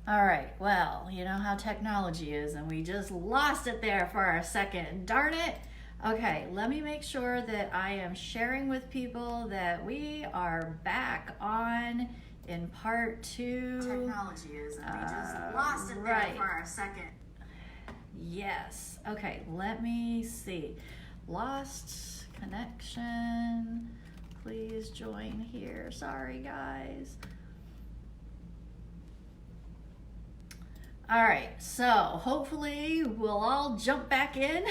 All right, well, you know how technology is, and we just lost it there for a second. Darn it. Okay, let me make sure that I am sharing with people that we are back on in part two. Technology is, and we just lost it there for a second. Yes. Okay, let me see. Lost connection. Please join here. Sorry, guys. All right, so hopefully we'll all jump back in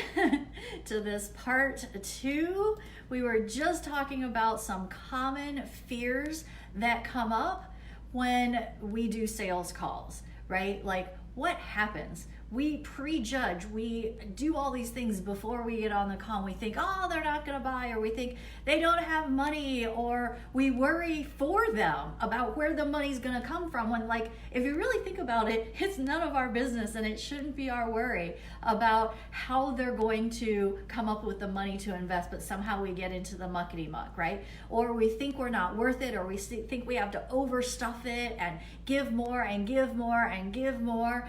to this part two. We were just talking about some common fears that come up when we do sales calls, right? Like, what happens? We prejudge, we do all these things before we get on the call. We think, oh, they're not gonna buy, or we think they don't have money, or we worry for them about where the money's gonna come from, when, like, if you really think about it, it's none of our business, and it shouldn't be our worry about how they're going to come up with the money to invest, but somehow we get into the muckety muck, right? Or we think we're not worth it, or we think we have to overstuff it and give more and give more and give more.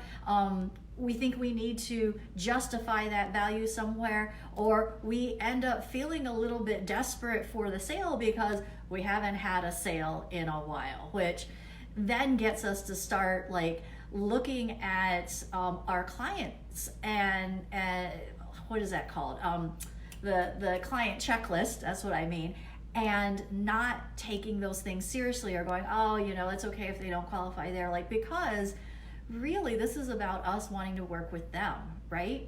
We think we need to justify that value somewhere, or we end up feeling a little bit desperate for the sale because we haven't had a sale in a while, which then gets us to start like looking at our clients and what is that called? The client checklist, that's what I mean. And not taking those things seriously, or going, oh, you know, it's okay if they don't qualify there, like, because really this is about us wanting to work with them, right?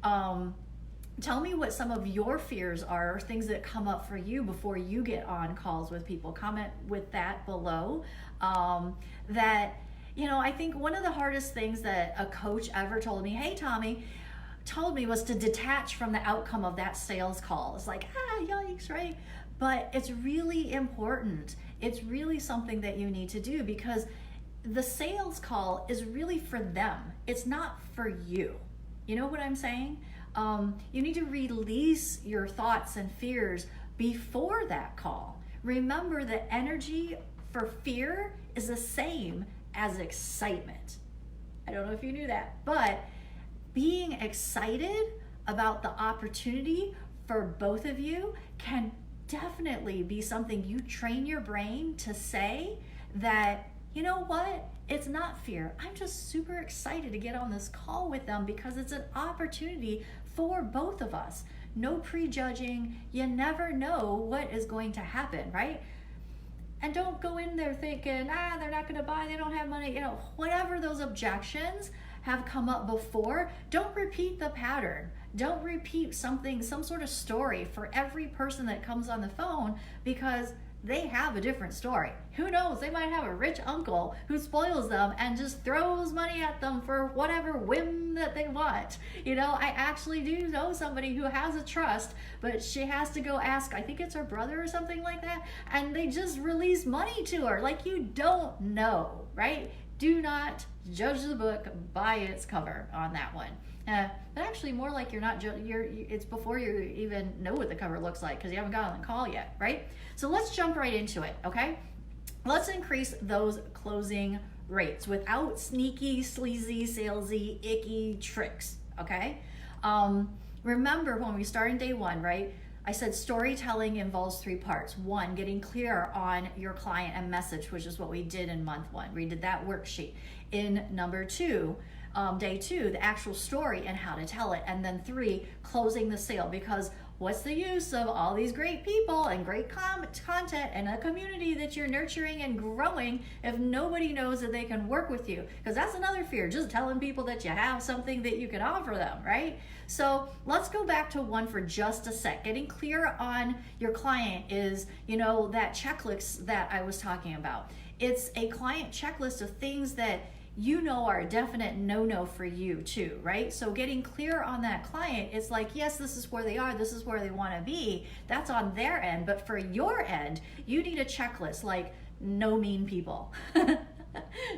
Tell me what some of your fears are, or things that come up for you before you get on calls with people. Comment with that below. That, you know, I think one of the hardest things that a coach ever told me, hey Tommy, told me, was to detach from the outcome of that sales call. It's like, yikes, right? But it's really important. It's really something that you need to do, because the sales call is really for them. It's not for you. You know what I'm saying? You need to release your thoughts and fears before that call. Remember, the energy for fear is the same as excitement. I don't know if you knew that, but being excited about the opportunity for both of you can definitely be something you train your brain to say that, you know what? It's not fear. I'm just super excited to get on this call with them because it's an opportunity for both of us. No prejudging. You never know what is going to happen, right? And don't go in there thinking, they're not going to buy, they don't have money. You know, whatever those objections have come up before, don't repeat the pattern. Don't repeat something, some sort of story for every person that comes on the phone, because they have a different story. Who knows? They might have a rich uncle who spoils them and just throws money at them for whatever whim that they want. You know, I actually do know somebody who has a trust, but she has to go ask, I think it's her brother or something like that, and they just release money to her. Like, you don't know, right? Do not judge the book by its cover on that one. But actually, more like it's before you even know what the cover looks like, because you haven't got on the call yet, right? So let's jump right into it, okay? Let's increase those closing rates without sneaky, sleazy, salesy, icky tricks, okay? Remember when we start in day one, right? I said storytelling involves 3 parts. 1, getting clear on your client and message, which is what we did in month 1. We did that worksheet. In number 2, day 2, the actual story and how to tell it. And then 3, closing the sale, because what's the use of all these great people and great content and a community that you're nurturing and growing if nobody knows that they can work with you? Because that's another fear, just telling people that you have something that you can offer them, right? So let's go back to 1 for just a sec. Getting clear on your client is, you know, that checklist that I was talking about. It's a client checklist of things that you know are a definite no-no for you too, right? So getting clear on that client, it's like, yes, this is where they are, this is where they want to be. That's on their end, but for your end, you need a checklist, like no mean people,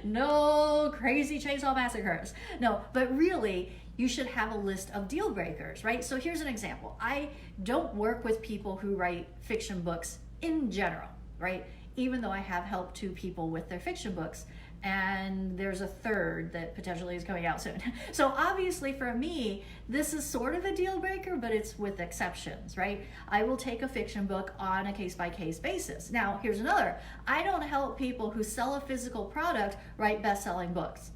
no crazy chainsaw massacres. No, but really, you should have a list of deal breakers, right? So here's an example. I don't work with people who write fiction books in general, right? Even though I have helped 2 people with their fiction books, and there's a third that potentially is coming out soon. So obviously for me, this is sort of a deal breaker, but it's with exceptions, right? I will take a fiction book on a case-by-case basis. Now, here's another. I don't help people who sell a physical product write best-selling books.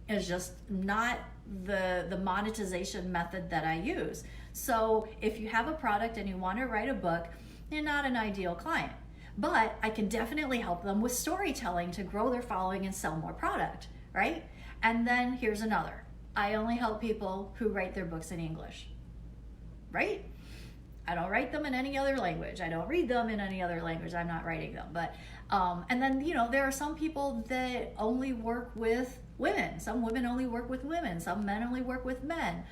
It's just not the monetization method that I use. So if you have a product and you want to write a book, you're not an ideal client. But I can definitely help them with storytelling to grow their following and sell more product, right? And then here's another. I only help people who write their books in English, right? I don't write them in any other language. I don't read them in any other language. I'm not writing them. But and then, there are some people that only work with women. Some women only work with women. Some men only work with men.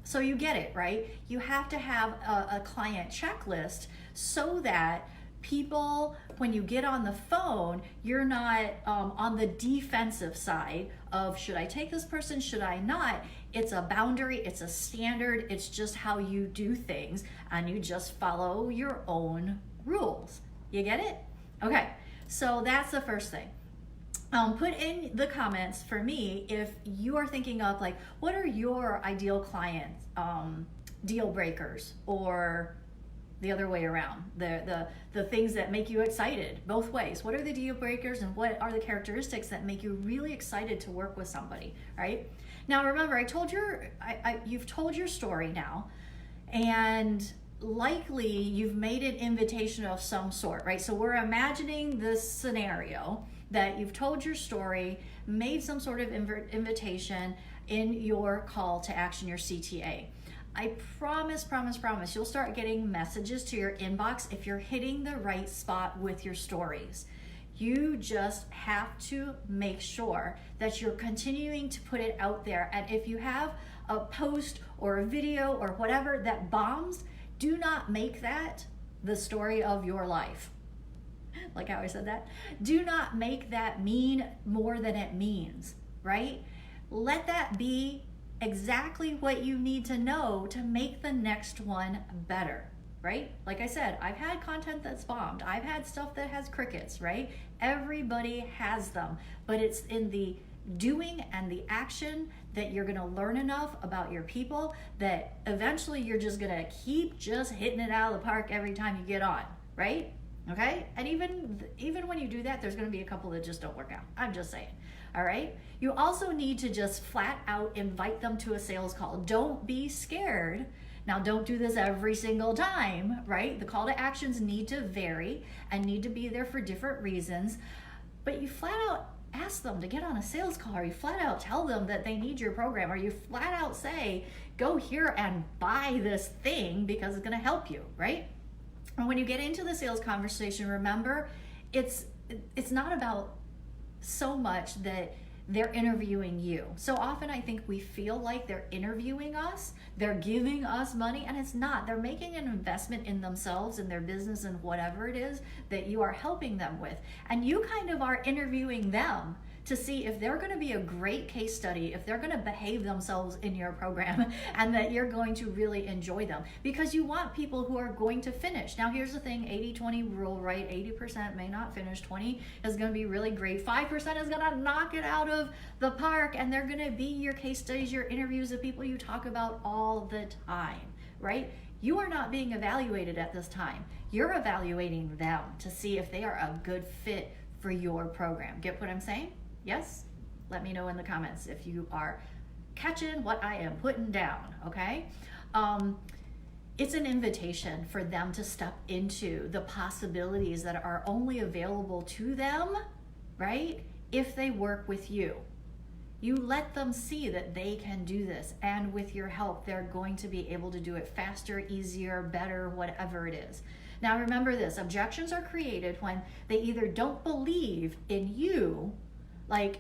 So you get it, right? You have to have a client checklist so that people, when you get on the phone, you're not on the defensive side of, should I take this person, should I not? It's a boundary, it's a standard, it's just how you do things, and you just follow your own rules. You get it? Okay, so that's the first thing. Put in the comments for me if you are thinking of, like, what are your ideal client deal breakers, or the other way around, the things that make you excited, both ways. What are the deal breakers, and what are the characteristics that make you really excited to work with somebody, right? Now remember, you've told your story now, and likely you've made an invitation of some sort, right? So we're imagining this scenario that you've told your story, made some sort of invitation in your call to action, your CTA. I promise, you'll start getting messages to your inbox if you're hitting the right spot with your stories. You just have to make sure that you're continuing to put it out there. And if you have a post or a video or whatever that bombs, do not make that the story of your life. Like how I said that. Do not make that mean more than it means, right? Let that be exactly what you need to know to make the next one better, right? Like I said, I've had content that's bombed. I've had stuff that has crickets, right? Everybody has them, but it's in the doing and the action that you're gonna learn enough about your people that eventually you're just gonna keep just hitting it out of the park every time you get on, right? Okay? And even when you do that, there's gonna be a couple that just don't work out. I'm just saying. All right? You also need to just flat out invite them to a sales call. Don't be scared. Now, don't do this every single time, right? The call to actions need to vary and need to be there for different reasons. But you flat out ask them to get on a sales call, or you flat out tell them that they need your program, or you flat out say, go here and buy this thing because it's going to help you, right? And when you get into the sales conversation, remember, it's not about so much that they're interviewing you. So often I think we feel like they're interviewing us, they're giving us money, and it's not. They're making an investment in themselves, in their business, and whatever it is that you are helping them with. And you kind of are interviewing them to see if they're going to be a great case study, if they're going to behave themselves in your program, and that you're going to really enjoy them, because you want people who are going to finish. Now here's the thing, 80-20 rule, right? 80% may not finish, 20 is going to be really great, 5% is going to knock it out of the park, and they're going to be your case studies, your interviews, the people you talk about all the time, right? You are not being evaluated at this time. You're evaluating them to see if they are a good fit for your program. Get what I'm saying? Yes? Let me know in the comments if you are catching what I am putting down, okay? It's an invitation for them to step into the possibilities that are only available to them, right? If they work with you. You let them see that they can do this, and with your help, they're going to be able to do it faster, easier, better, whatever it is. Now remember this, objections are created when they either don't believe in you, like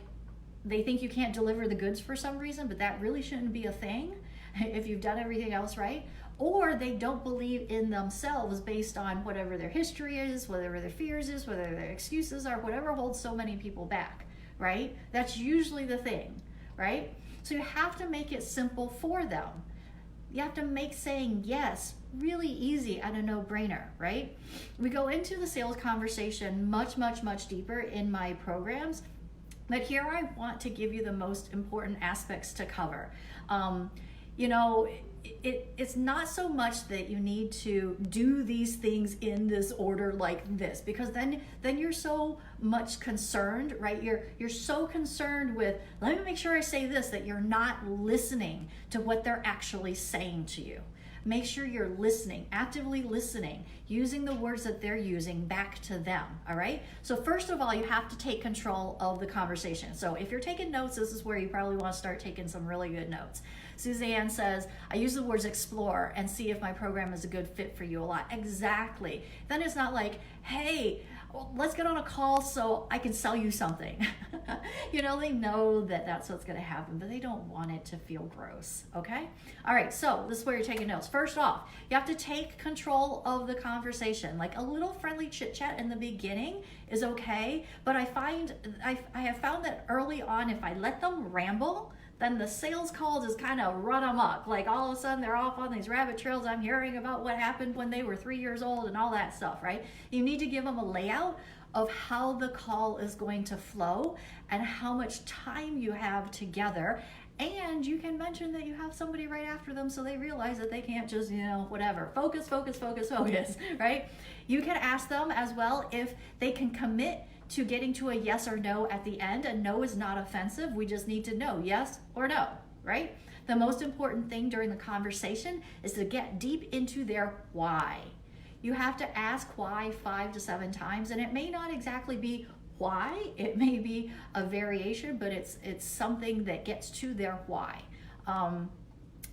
they think you can't deliver the goods for some reason, but that really shouldn't be a thing if you've done everything else right, or they don't believe in themselves based on whatever their history is, whatever their fears is, whatever their excuses are, whatever holds so many people back, right? That's usually the thing, right? So you have to make it simple for them. You have to make saying yes really easy and a no-brainer, right? We go into the sales conversation much, much, much deeper in my programs, but here I want to give you the most important aspects to cover. You know, it's not so much that you need to do these things in this order like this, because then you're so much concerned, right? You're so concerned with, let me make sure I say this, that you're not listening to what they're actually saying to you. Make sure you're listening, actively listening, using the words that they're using back to them, all right? So first of all, you have to take control of the conversation. So if you're taking notes, this is where you probably want to start taking some really good notes. Suzanne says, I use the words explore and see if my program is a good fit for you a lot. Exactly. Then it's not like, hey, let's get on a call so I can sell you something. You know, they know that that's what's going to happen, but they don't want it to feel gross, okay? All right, so this is where you're taking notes. First off, you have to take control of the conversation. Like a little friendly chit chat in the beginning is okay, but I have found that early on, if I let them ramble, then the sales call just kind of run amok. Like all of a sudden they're off on these rabbit trails. I'm hearing about what happened when they were 3 years old and all that stuff, right? You need to give them a layout of how the call is going to flow and how much time you have together. And you can mention that you have somebody right after them so they realize that they can't just, you know, whatever. Focus, focus, focus, focus, right? You can ask them as well if they can commit to getting to a yes or no at the end. A no is not offensive. We just need to know yes or no, right? The most important thing during the conversation is to get deep into their why. You have to ask why 5 to 7 times, and it may not exactly be why. It may be a variation, but it's something that gets to their why.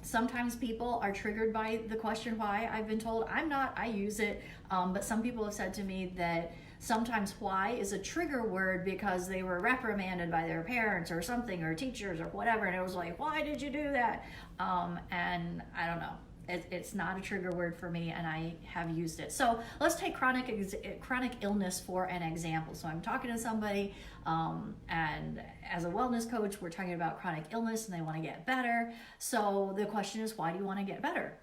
Sometimes people are triggered by the question why. I've been told, I'm not, I use it, but some people have said to me that sometimes why is a trigger word because they were reprimanded by their parents or something, or teachers or whatever, and it was like, why did you do that? And I don't know. It's not a trigger word for me, and I have used it. So let's take chronic illness for an example. So I'm talking to somebody, and as a wellness coach, we're talking about chronic illness, and they want to get better. So the question is, why do you want to get better?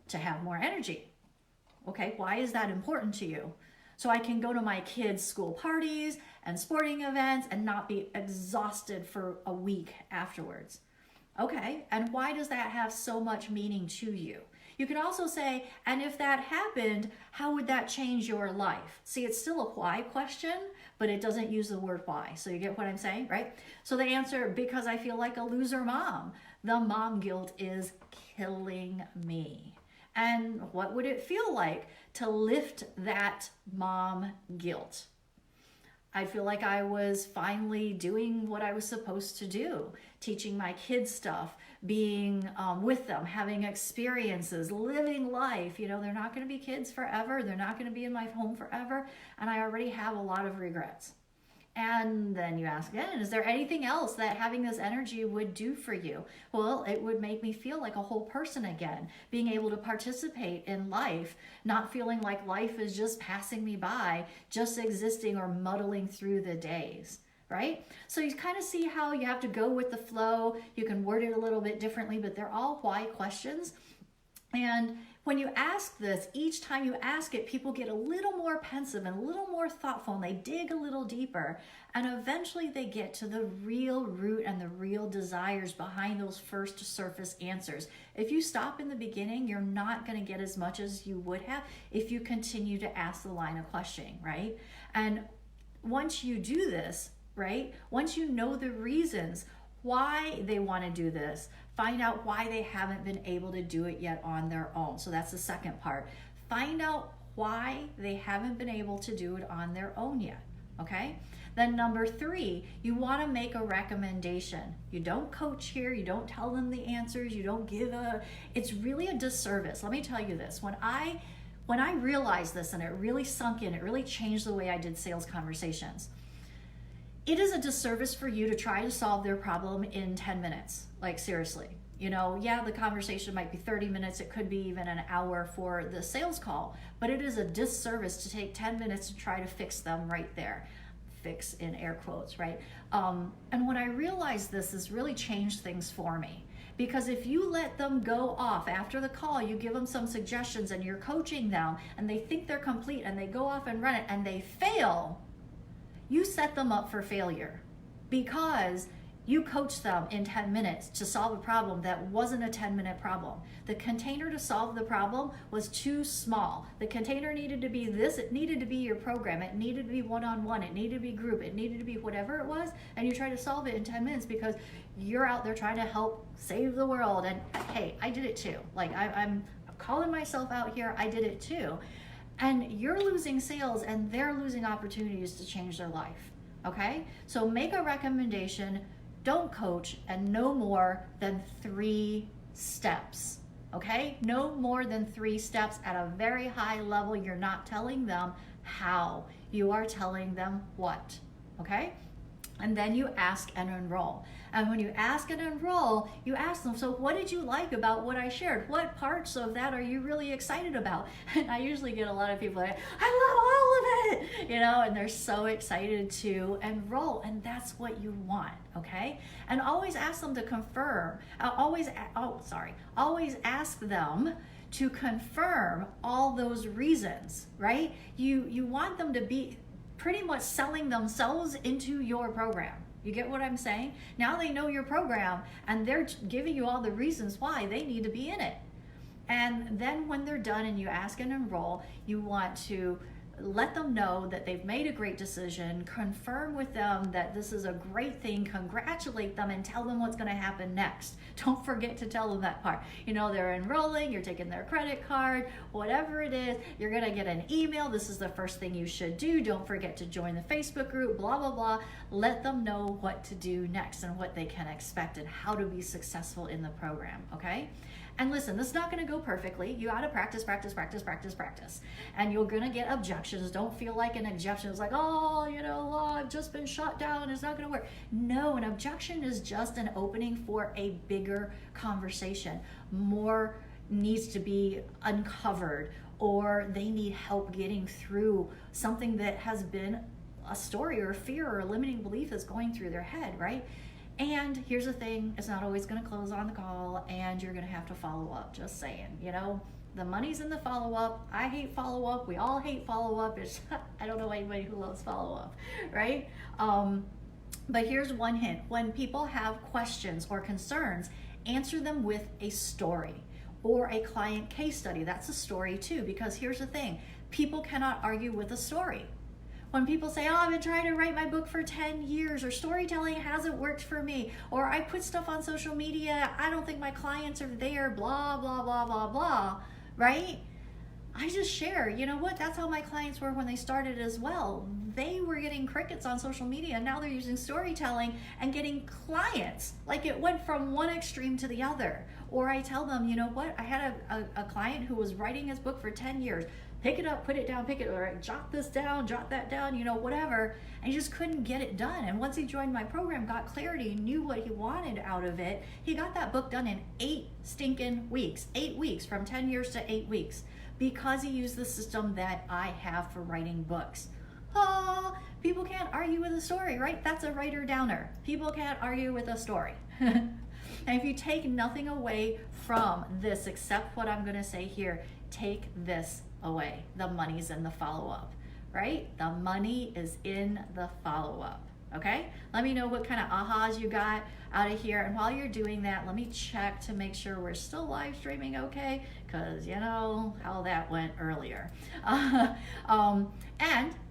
To have more energy. Okay, why is that important to you? So I can go to my kids' school parties and sporting events and not be exhausted for a week afterwards. Okay, and why does that have so much meaning to you? You can also say, and if that happened, how would that change your life? See, it's still a why question, but it doesn't use the word why. So you get what I'm saying, right? So the answer, because I feel like a loser mom. The mom guilt is killing me. And what would it feel like to lift that mom guilt? I feel like I was finally doing what I was supposed to do, teaching my kids stuff, being with them, having experiences, living life. You know, they're not going to be kids forever. They're not going to be in my home forever. And I already have a lot of regrets. And then you ask again, is there anything else that having this energy would do for you? Well, it would make me feel like a whole person again, being able to participate in life, not feeling like life is just passing me by, just existing or muddling through the days, right? So you kind of see how you have to go with the flow. You can word it a little bit differently, but they're all why questions. And when you ask this, each time you ask it, people get a little more pensive and a little more thoughtful, and they dig a little deeper, and eventually they get to the real root and the real desires behind those first surface answers. If you stop in the beginning, you're not going to get as much as you would have if you continue to ask the line of questioning, right? And once you do this, right, once you know the reasons why they want to do this, find out why they haven't been able to do it yet on their own. So that's the second part. Find out why they haven't been able to do it on their own yet, okay? Then number 3, you want to make a recommendation. You don't coach here, you don't tell them the answers, you don't give it's really a disservice. Let me tell you this, when I realized this and it really sunk in, it really changed the way I did sales conversations. It is a disservice for you to try to solve their problem in 10 minutes. Like seriously, you know, yeah, the conversation might be 30 minutes. It could be even an hour for the sales call, but it is a disservice to take 10 minutes to try to fix them right there. Fix in air quotes, right? And when I realized this really changed things for me. Because if you let them go off after the call, you give them some suggestions and you're coaching them and they think they're complete and they go off and run it and they fail, you set them up for failure because you coached them in 10 minutes to solve a problem that wasn't a 10-minute problem. The container to solve the problem was too small. The container needed to be this, it needed to be your program, it needed to be one-on-one, it needed to be group, it needed to be whatever it was, and you try to solve it in 10 minutes because you're out there trying to help save the world. And hey, I did it too. Like I'm calling myself out here, I did it too. And you're losing sales and they're losing opportunities to change their life, okay? So make a recommendation. Don't coach and no more than 3 steps, okay? No more than 3 steps at a very high level. You're not telling them how, you are telling them what, okay? And then you ask and enroll. And when you ask and enroll, you ask them, so what did you like about what I shared? What parts of that are you really excited about? And I usually get a lot of people like, I love all of it, you know, and they're so excited to enroll. And that's what you want, okay? And always ask them to confirm, always ask them to confirm all those reasons, right? You want them to be pretty much selling themselves into your program. You get what I'm saying? Now they know your program and they're giving you all the reasons why they need to be in it. And then when they're done and you ask and enroll, you want to let them know that they've made a great decision, confirm with them that this is a great thing, congratulate them, and tell them what's going to happen next. Don't forget to tell them that part. You know, they're enrolling, you're taking their credit card, whatever it is, you're going to get an email. This is the first thing you should do. Don't forget to join the Facebook group, blah, blah, blah. Let them know what to do next and what they can expect and how to be successful in the program, okay? And listen, this is not going to go perfectly. You got to practice. And you're going to get objections. Don't feel like an objection is like, oh, you know, I've just been shut down. It's not going to work. No, an objection is just an opening for a bigger conversation. More needs to be uncovered, or they need help getting through something that has been a story or a fear or a limiting belief that's going through their head, right? And here's the thing, it's not always going to close on the call and you're going to have to follow up, just saying, you know, the money's in the follow-up. I hate follow-up. We all hate follow-up. I don't know anybody who loves follow-up, right? But here's one hint. When people have questions or concerns, answer them with a story or a client case study. That's a story too, because here's the thing, people cannot argue with a story. When people say, oh, I've been trying to write my book for 10 years, or storytelling hasn't worked for me, or I put stuff on social media, I don't think my clients are there, blah, blah, blah, blah, blah, right? I just share, you know what, that's how my clients were when they started as well. They were getting crickets on social media, and now they're using storytelling and getting clients. Like, it went from one extreme to the other. Or I tell them, you know what, I had a client who was writing his book for 10 years. Pick it up, put it down, pick it, or jot this down, jot that down, you know, whatever. And he just couldn't get it done. And once he joined my program, got clarity, knew what he wanted out of it, he got that book done in 8 stinking weeks. 8 weeks, from 10 years to 8 weeks, because he used the system that I have for writing books. Oh, people can't argue with a story, right? That's a writer downer. People can't argue with a story. And if you take nothing away from this except what I'm going to say here, take this away. The money's in the follow-up, right? The money is in the follow-up, okay? Let me know what kind of ahas you got out of here. And while you're doing that, let me check to make sure we're still live streaming okay, because you know how that went earlier. And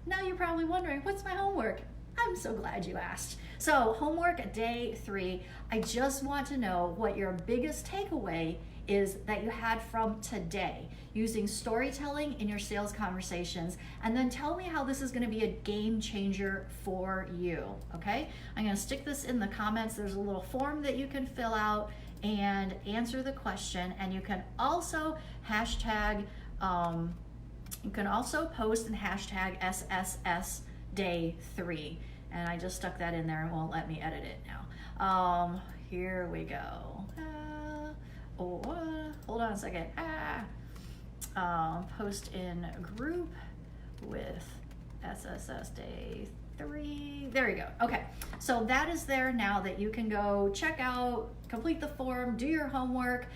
now you're probably wondering, what's my homework? I'm so glad you asked. So homework day 3, I just want to know what your biggest takeaway is that you had from today using storytelling in your sales conversations, and then tell me how this is going to be a game changer for you, okay? I'm going to stick this in the comments. There's a little form that you can fill out and answer the question, and you can also hashtag, you can also post and hashtag SSS day 3, and I just stuck that in there and won't let me edit it now. Here we go. Hold on a second. Post in group with SSS day 3, there you go. Okay, so that is there now that you can go check out, complete the form, do your homework.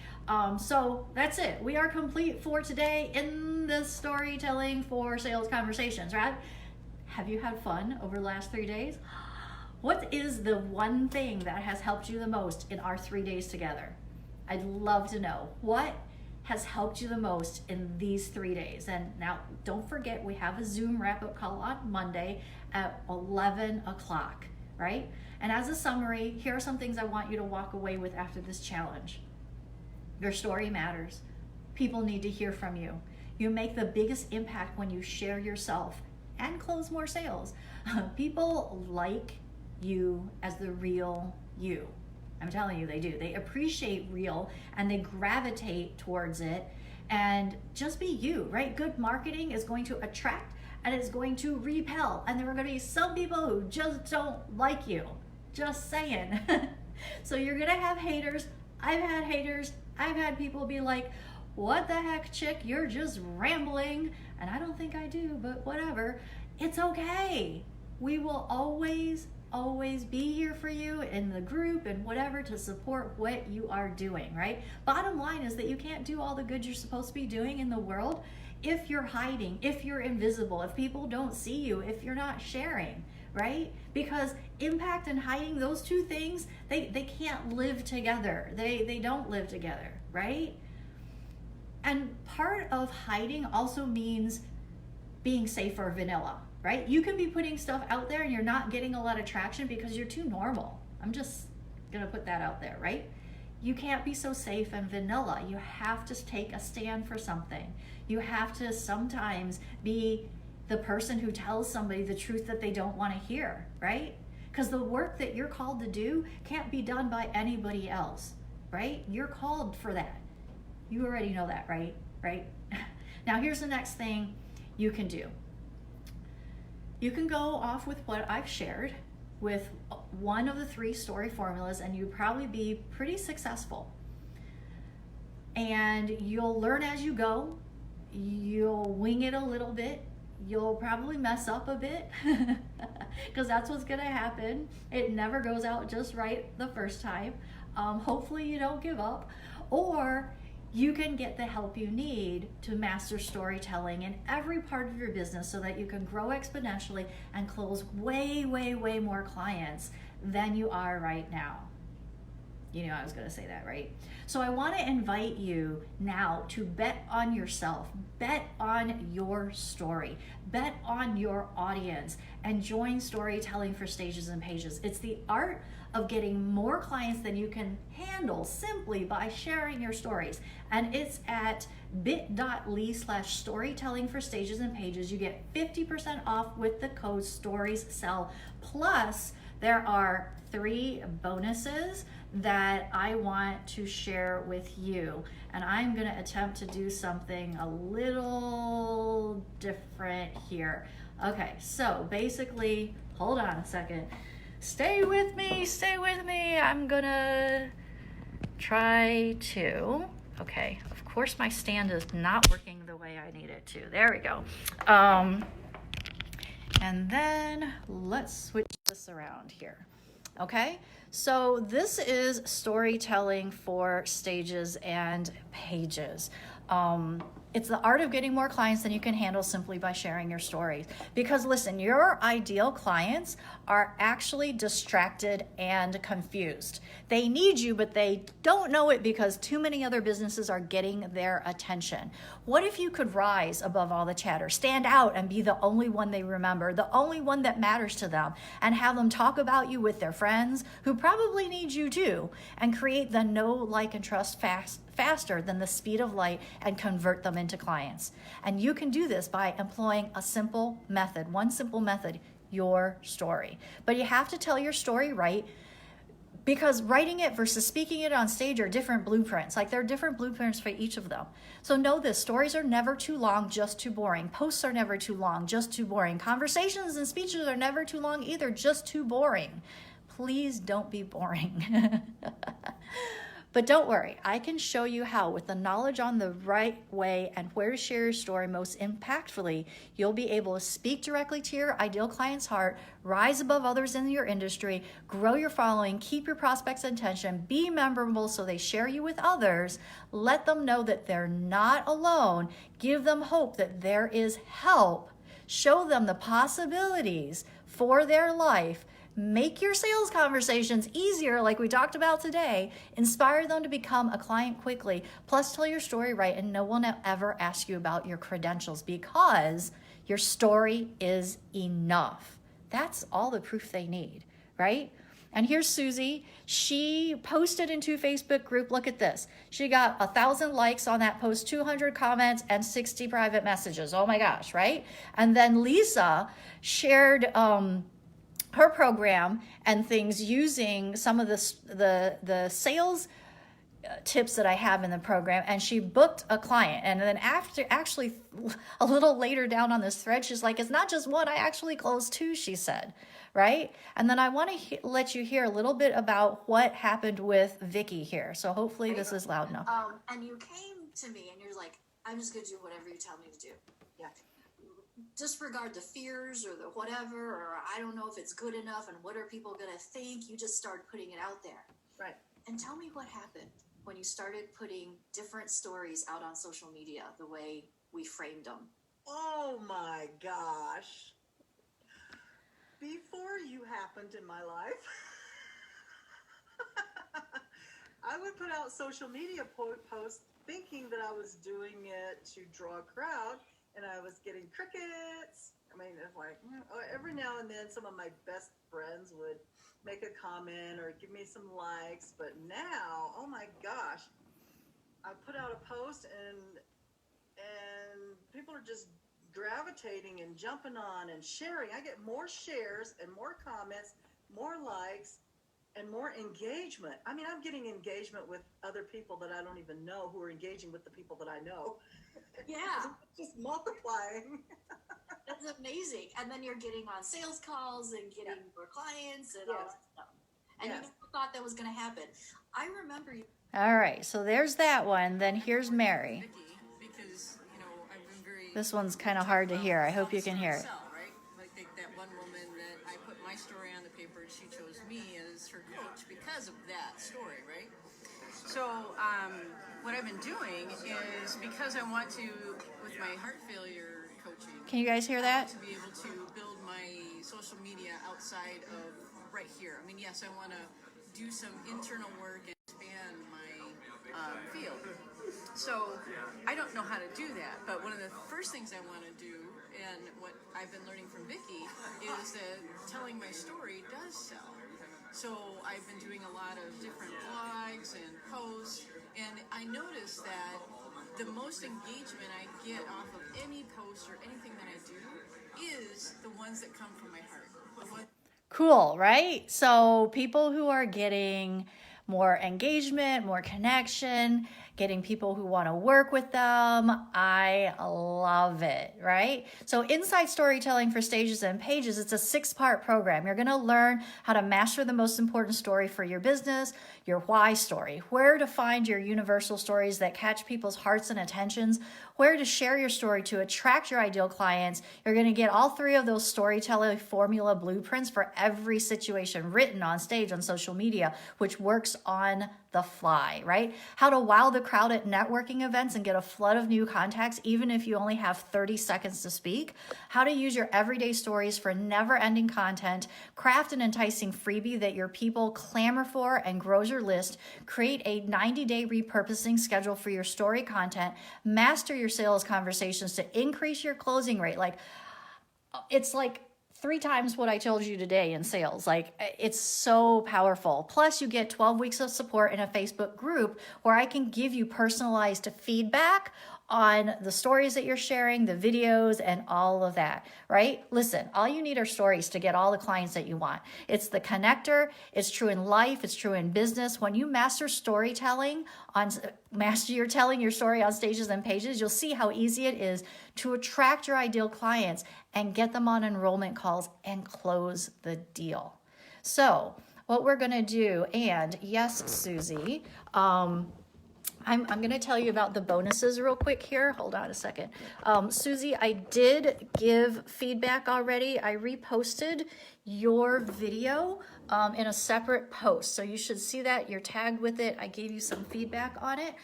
So that's it. We are complete for today in the storytelling for sales conversations, right? Have you had fun over the last 3 days? What is the one thing that has helped you the most in our 3 days together? I'd love to know. What has helped you the most in these 3 days? And now don't forget, we have a Zoom wrap-up call on Monday at 11 o'clock, right? And as a summary, here are some things I want you to walk away with after this challenge. Your story matters. People need to hear from you. You make the biggest impact when you share yourself and close more sales. People like you as the real you. I'm telling you, they do. They appreciate real and they gravitate towards it. And just be you, right? Good marketing is going to attract and it's going to repel. And there are going to be some people who just don't like you. Just saying. So you're going to have haters. I've had haters. I've had people be like, what the heck, chick, you're just rambling. And I don't think I do, but whatever. It's okay. We will always be here for you in the group and whatever to support what you are doing, right? Bottom line is that you can't do all the good you're supposed to be doing in the world if you're hiding, if you're invisible, if people don't see you, if you're not sharing, right? Because impact and hiding, those two things, they can't live together. They don't live together, right? And part of hiding also means being safe or vanilla, right? You can be putting stuff out there and you're not getting a lot of traction because you're too normal. I'm just gonna put that out there, right? You can't be so safe and vanilla. You have to take a stand for something. You have to sometimes be the person who tells somebody the truth that they don't want to hear, right? Because the work that you're called to do can't be done by anybody else, right? You're called for that. You already know that, right? Right? Now here's the next thing you can do. You can go off with what I've shared with one of the 3 story formulas and you'll probably be pretty successful. And you'll learn as you go. You'll wing it a little bit. You'll probably mess up a bit because that's what's gonna happen. It never goes out just right the first time. Hopefully you don't give up, or you can get the help you need to master storytelling in every part of your business so that you can grow exponentially and close way more clients than you are right now. You know I was gonna say that, right? So I wanna invite you now to bet on yourself, bet on your story, bet on your audience, and join Storytelling for Stages and Pages. It's the art of getting more clients than you can handle simply by sharing your stories. And it's at bit.ly/storytelling for stages and pages. You get 50% off with the code STORIESSELL. Plus, there are 3 bonuses that I want to share with you. And I'm going to attempt to do something a little different here. Okay, so basically, hold on a second. Stay with me. I'm gonna try to, okay, of course my stand is not working the way I need it to. There we go. And then let's switch this around here. Okay, so this is storytelling for stages and pages. It's the art of getting more clients than you can handle simply by sharing your stories. Because listen, your ideal clients are actually distracted and confused. They need you, but they don't know it because too many other businesses are getting their attention. What if you could rise above all the chatter, stand out and be the only one they remember, the only one that matters to them, and have them talk about you with their friends who probably need you too, and create the know, like, and trust faster than the speed of light and convert them into clients. And you can do this by employing a simple method, one simple method, your story. But you have to tell your story right, because writing it versus speaking it on stage are different blueprints. Like there are different blueprints for each of them. So know this, stories are never too long, just too boring. Posts are never too long, just too boring. Conversations and speeches are never too long either, just too boring. Please don't be boring. But don't worry, I can show you how, with the knowledge on the right way and where to share your story most impactfully, you'll be able to speak directly to your ideal client's heart, rise above others in your industry, grow your following, keep your prospects' attention, be memorable so they share you with others, let them know that they're not alone, give them hope that there is help, show them the possibilities for their life, make your sales conversations easier like we talked about today, inspire them to become a client quickly, plus tell your story right and no one will ever ask you about your credentials because your story is enough. That's all the proof they need, right? And here's Susie. She posted into a Facebook group. Look at this. She got 1,000 likes on that post, 200 comments, and 60 private messages. Oh my gosh, right? And then Lisa shared her program and things using some of the sales tips that I have in the program, and she booked a client. And then after, actually a little later down on this thread, she's like, it's not just one, I actually closed two, she said, right? And then I want to let you hear a little bit about what happened with Vickie here. So hopefully this is loud enough. And you came to me and you're like, I'm just going to do whatever you tell me to do. Yeah. Disregard the fears or the whatever, or I don't know if it's good enough and what are people going to think. You just start putting it out there. Right. And tell me what happened when you started putting different stories out on social media the way we framed them. Oh my gosh. Before you happened in my life, I would put out social media posts thinking that I was doing it to draw a crowd, and I was getting crickets. I mean, it's like every now and then some of my best friends would make a comment or give me some likes, but now, oh my gosh, I put out a post and people are just gravitating and jumping on and sharing. I get more shares and more comments, more likes, and more engagement. I mean, I'm getting engagement with other people that I don't even know who are engaging with the people that I know. Yeah. It's just multiplying. That's amazing. And then you're getting on sales calls and getting more clients and all that stuff. And you never thought that was going to happen. I remember you. All right, so there's that one. Then here's Mary. Vickie, because I've been very. This one's kind of hard to hear. I hope you can hear it. Right? Like that one woman that I put my story on the paper and she chose me as her coach because of that story, right? So what I've been doing is, because I want to, with my heart failure coaching. Can you guys hear that? To be able to build my social media outside of right here. I mean, yes, I want to do some internal work and expand my field. So I don't know how to do that, but one of the first things I want to do, and what I've been learning from Vickie, is that telling my story does sell. So I've been doing a lot of different blogs and posts, and I noticed that the most engagement I get off of any post or anything that I do is the ones that come from my heart. Cool, right? So people who are getting more engagement, more connection, getting people who want to work with them. I love it, right? So Inside Storytelling for Stages and Pages, it's a 6-part program. You're going to learn how to master the most important story for your business, your why story, where to find your universal stories that catch people's hearts and attentions, where to share your story to attract your ideal clients. You're going to get all 3 of those storytelling formula blueprints for every situation written on stage, on social media, which works on the fly, right? How to wow the crowd at networking events and get a flood of new contacts, even if you only have 30 seconds to speak. How to use your everyday stories for never-ending content, craft an enticing freebie that your people clamor for and grows your list, create a 90-day repurposing schedule for your story content, master your sales conversations to increase your closing rate. It's like 3 times what I told you today in sales. It's so powerful. Plus, you get 12 weeks of support in a Facebook group where I can give you personalized feedback on the stories that you're sharing, the videos, and all of that, right? Listen, all you need are stories to get all the clients that you want. It's the connector. It's true in life. It's true in business. When you master storytelling, you're telling your story on stages and pages, you'll see how easy it is to attract your ideal clients and get them on enrollment calls and close the deal. So what we're going to do, and yes, Susie, I'm going to tell you about the bonuses real quick here. Hold on a second. Susie, I did give feedback already. I reposted your video in a separate post. So you should see that. You're tagged with it. I gave you some feedback on it.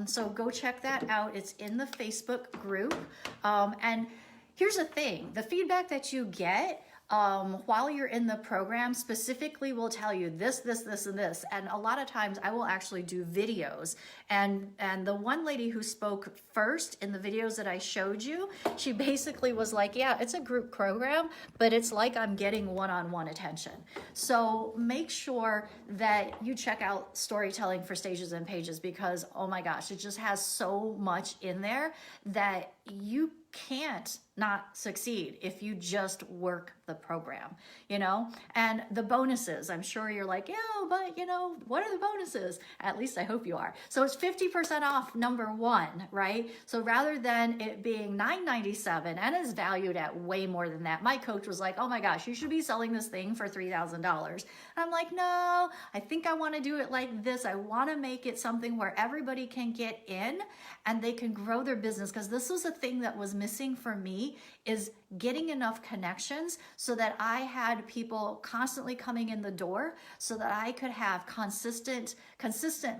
So go check that out. It's in the Facebook group. And here's the thing. The feedback that you get while you're in the program specifically will tell you this, this, this, and this. And a lot of times I will actually do videos. And the one lady who spoke first in the videos that I showed you, she basically was like, yeah, it's a group program, but it's like I'm getting one-on-one attention. So make sure that you check out Storytelling for Stages and Pages, because, oh my gosh, it just has so much in there that you can't not succeed if you just work the program, you know. And the bonuses, I'm sure you're like, yeah, but you know, what are the bonuses? At least I hope you are. So it's 50% off number one, right? So rather than it being $9.97 and is valued at way more than that, my coach was like, oh my gosh, you should be selling this thing for $3,000. I'm like, no, I think I want to do it like this. I want to make it something where everybody can get in and they can grow their business, because this was a thing that was missing for me, is getting enough connections so that I had people constantly coming in the door so that I could have consistent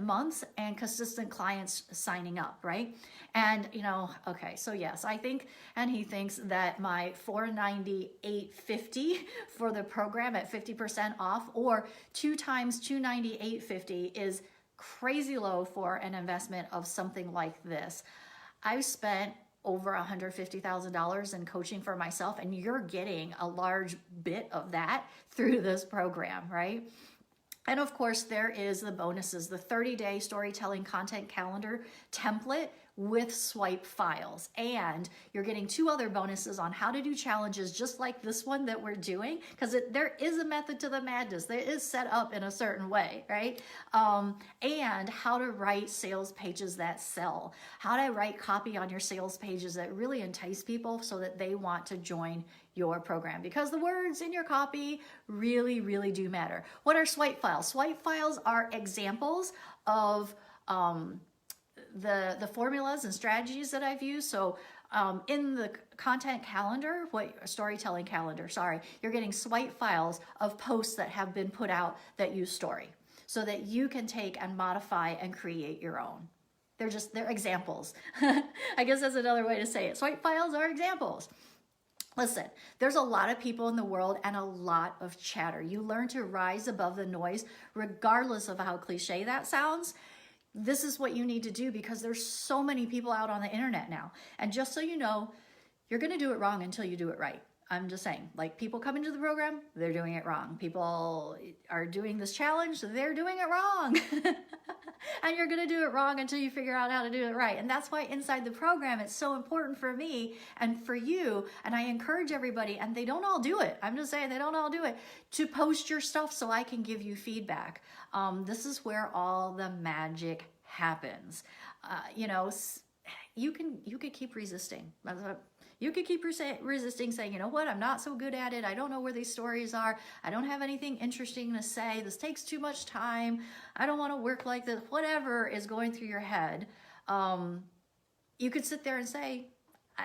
months and consistent clients signing up, right? And you know, okay, so yes, I think, and he thinks that my $498.50 for the program at 50% off, or 2 times $298.50, is crazy low for an investment of something like this. I've spent over $150,000 in coaching for myself, and you're getting a large bit of that through this program, right? And of course, there is the bonuses, the 30-day storytelling content calendar template with swipe files. And you're getting 2 other bonuses on how to do challenges just like this one that we're doing, because there is a method to the madness. There is set up in a certain way, right? And how to write sales pages that sell, how to write copy on your sales pages that really entice people so that they want to join your program, because the words in your copy really, really do matter. What are swipe files? Swipe files are examples of the formulas and strategies that I've used. So in the content calendar, storytelling calendar, sorry, you're getting swipe files of posts that have been put out that use story, so that you can take and modify and create your own. They're examples. I guess that's another way to say it. Swipe files are examples. Listen, there's a lot of people in the world and a lot of chatter. You learn to rise above the noise, regardless of how cliche that sounds. This is what you need to do, because there's so many people out on the internet now. And just so you know, you're going to do it wrong until you do it right. I'm just saying, like, people come into the program, they're doing it wrong. People are doing this challenge, they're doing it wrong. And you're going to do it wrong until you figure out how to do it right. And that's why inside the program, it's so important for me and for you. And I encourage everybody, and they don't all do it. I'm just saying, they don't all do it, to post your stuff so I can give you feedback. This is where all the magic happens. You know, you could keep resisting. You could keep resisting, saying, you know what, I'm not so good at it. I don't know where these stories are. I don't have anything interesting to say. This takes too much time. I don't want to work like this. Whatever is going through your head, you could sit there and say,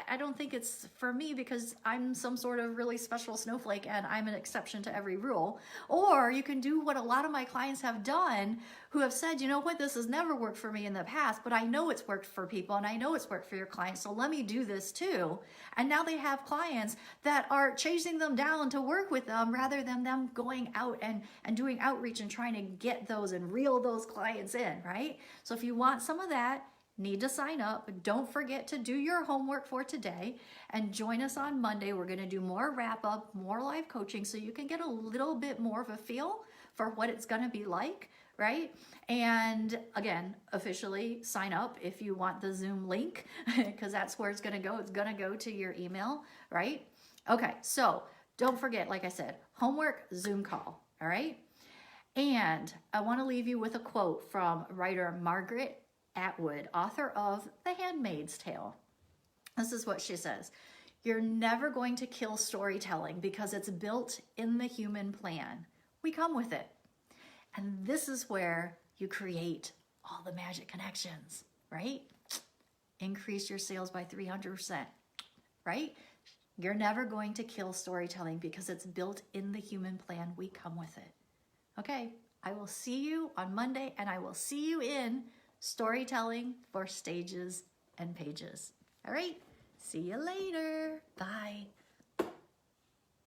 I don't think it's for me because I'm some sort of really special snowflake and I'm an exception to every rule. Or you can do what a lot of my clients have done, who have said, you know what, this has never worked for me in the past, but I know it's worked for people and I know it's worked for your clients, so let me do this too. And now they have clients that are chasing them down to work with them, rather than them going out and doing outreach and trying to get those and reel those clients in, right? So if you want some of that, need to sign up. Don't forget to do your homework for today and join us on Monday. We're going to do more wrap up, more live coaching, so you can get a little bit more of a feel for what it's going to be like, right? And again, officially sign up if you want the Zoom link, because that's where it's going to go. It's going to go to your email, right? Okay, so don't forget, like I said, homework, Zoom call, all right? And I want to leave you with a quote from writer Margaret Atwood, author of The Handmaid's Tale. This is what she says: "You're never going to kill storytelling because it's built in the human plan. We come with it. And this is where you create all the magic connections, right? Increase your sales by 300%, right? You're never going to kill storytelling because it's built in the human plan. We come with it. Okay, I will see you on Monday, and I will see you in Storytelling for Stages and Pages. All right, see you later. Bye.